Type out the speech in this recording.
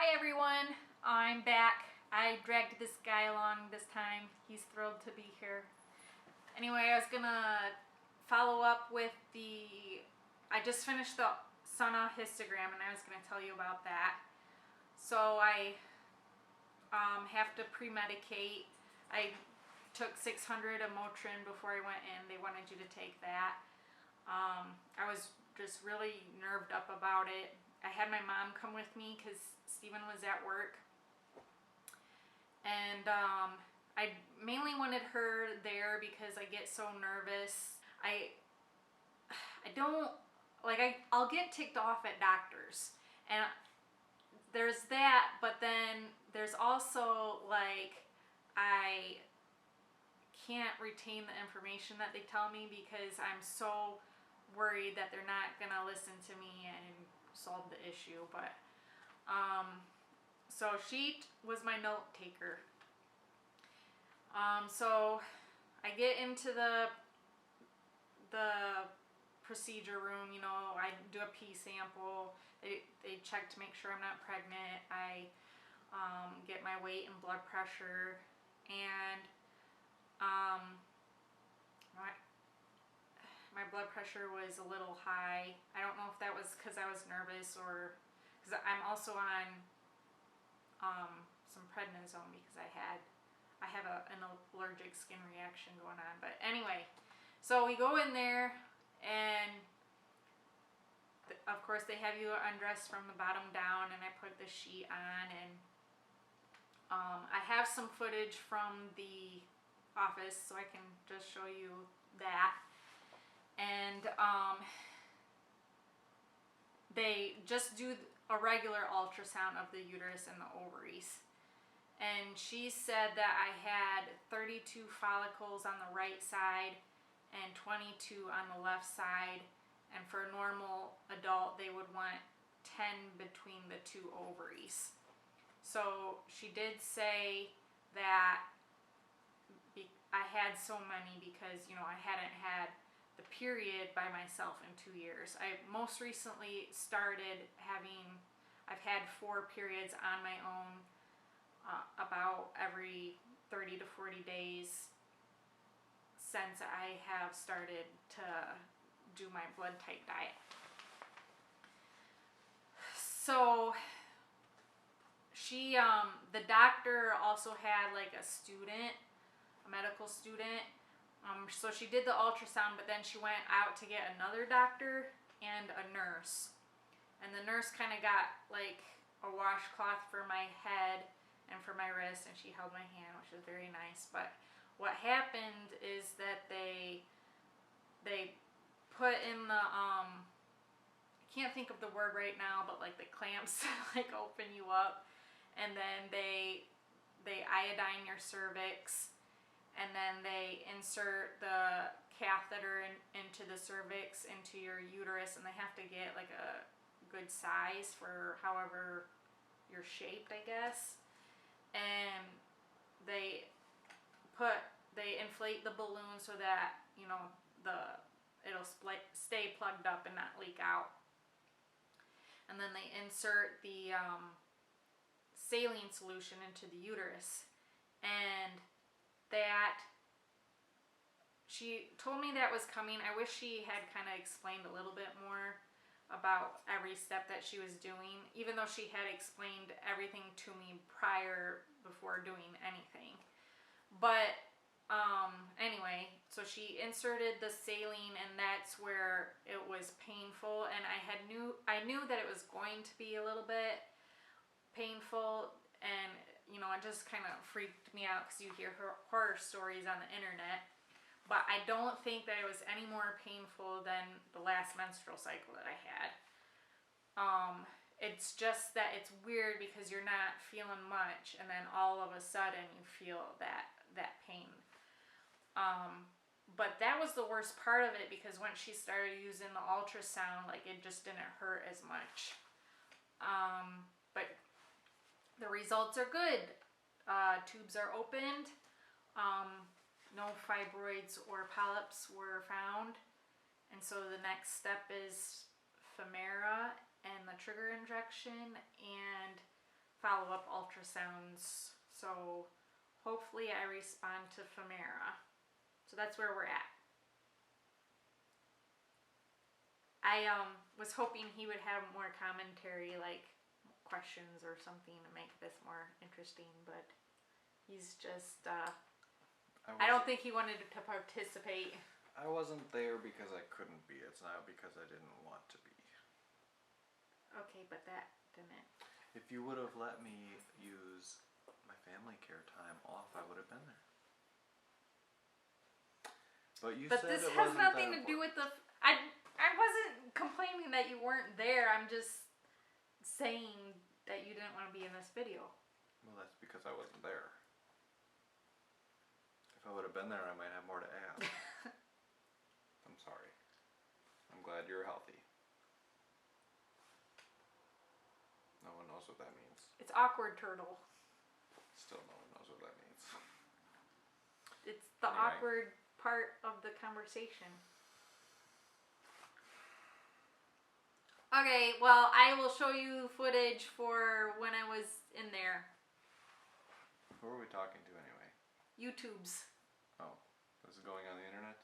Hi everyone, I'm back. I dragged this guy along this time. He's thrilled to be here. Anyway, I was gonna follow up with I just finished the Sonohysterogram and I was gonna tell you about that. So I have to pre-medicate. I took 600 of Motrin before I went in. They wanted you to take that. I was just really nerved up about it. I had my mom come with me because Stephen was at work, and I mainly wanted her there because I get so nervous. I'll get ticked off at doctors, and there's that, but then there's also like I can't retain the information that they tell me because I'm so worried that they're not gonna listen to me and solve the issue. But so she was my note taker. So I get into the procedure room, you know, I do a pee sample. They check to make sure I'm not pregnant. I get my weight and blood pressure, and my blood pressure was a little high. I don't know if that was because I was nervous or because I'm also on some prednisone because I have an allergic skin reaction going on. But anyway, so we go in there, and of course they have you undressed from the bottom down, and I put the sheet on, and I have some footage from the office so I can just show you that. And they just do a regular ultrasound of the uterus and the ovaries. And she said that I had 32 follicles on the right side and 22 on the left side. And for a normal adult, they would want 10 between the two ovaries. So she did say that I had so many because, you know, I hadn't had the period by myself in 2 years. I most recently started I've had 4 periods on my own about every 30 to 40 days since I have started to do my blood type diet. So the doctor also had like a medical student. So she did the ultrasound, but then she went out to get another doctor and a nurse. And the nurse kind of got like a washcloth for my head and for my wrist, and she held my hand, which was very nice. But what happened is that they put in the I can't think of the word right now, but like the clamps like open you up, and then they iodine your cervix, and then they insert the catheter into the cervix, into your uterus, and they have to get like a good size for however you're shaped, I guess. And they inflate the balloon so that, you know, it'll stay plugged up and not leak out. And then they insert the saline solution into the uterus. And that, she told me that was coming. I wish she had kind of explained a little bit more about every step that she was doing, even though she had explained everything to me before doing anything. But anyway, so she inserted the saline, and that's where it was painful, and I knew that it was going to be a little bit painful, and you know, it just kind of freaked me out because you hear horror stories on the internet. But I don't think that it was any more painful than the last menstrual cycle that I had. It's just that it's weird because you're not feeling much, and then all of a sudden you feel that pain. But that was the worst part of it, because once she started using the ultrasound, like, it just didn't hurt as much. But the results are good. Tubes are opened. No fibroids or polyps were found. And so the next step is Femera and the trigger injection, and follow-up ultrasounds. So hopefully I respond to Femera. So that's where we're at. I was hoping he would have more commentary, like questions or something to make this more interesting, but he's just, I don't think he wanted to participate. I wasn't there because I couldn't be. It's not because I didn't want to be. Okay, but that didn't. If you would have let me use my family care time off, I would have been there. But you said this it has wasn't nothing that to do with important. I wasn't complaining that you weren't there. I'm just saying that you didn't want to be in this video. Well, that's because I wasn't there. If I would have been there, I might have more to ask. I'm sorry. I'm glad you're healthy. No one knows what that means. It's awkward, turtle. Still no one knows what that means. It's the Anyway. awkward part of the conversation. Okay, well, I will show you footage for when I was in there. Who are we talking to anyway? YouTube's. Oh, this is going on the internet?